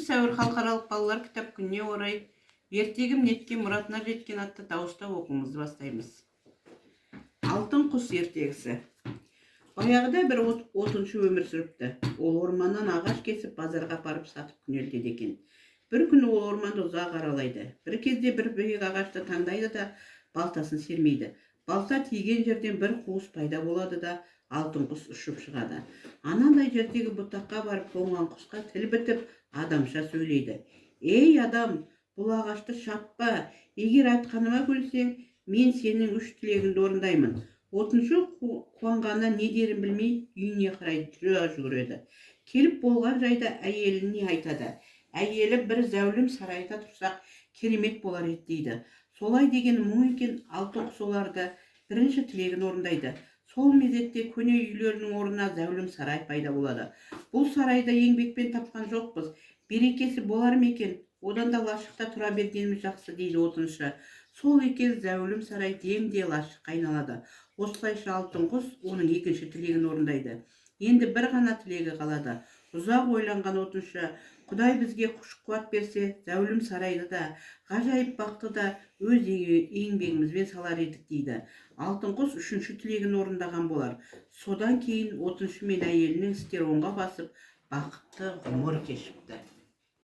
Сәуір халықаралық балалар кітап күніне орай ертегім неткен мұратына жеткен атты дауыстап оқуымызды бастаймыз. Алтын құс ертегісі. Баяғыда бір отыншы өмір сүріпті. Ол орманнан ағаш кесіп базарға апарып сатып күнелтеді екен. Bir күні ол орманды ұзақ аралайды. Bir кезде бір биік ағашты таңдайды да балтасын сермейді. Балта тиген жерден бір қуыс пайда болады да алтын құс ұшып шығады. Анадай жердегі бұтаққа барып қонған құсқа тіл бітіп адамша сөйлейді. Ей адам, бұл ағашты шаппа, егер айтқаныма көнсең, мен сенің үш тілегіңді орындаймын. Отыншы қуанғаннан не дерін білмей үйіне қарай жүгіреді. Келіп болған жайда әйеліне айтады. Әйелі бір зәулім сарайда тұрсақ керемет болар еді дейді. Солай деген мұң екен, алтын құс оларды бірінші тілегін орындайды. Сол мезетте көне үйлерінің орнына зәулім сарай пайда болады. Бұл сарайда еңбекпен тапқан жоқпыз. Берекесі болар ма екен? Одан да лашықта тұра бергеніміз жақсы дейді отыншы. Сол екен зәулім сарай демде лашыққа айналады. Осылайша алтын құс оның екінші тілегін орындайды. Енді бір ғана тілегі қалады. Ұзақ ойланған отыншы, Құдай бізге күш-қуат берсе, зәулім сарайды да, ғажайып бақты да өз еңбегімізбен салар едік дейді. Алтын құс үшінші тілегін орындаған болар. Содан кейін отыншы мен әйелінің істері оңға басып, бақытты ғұмыр кешіпті.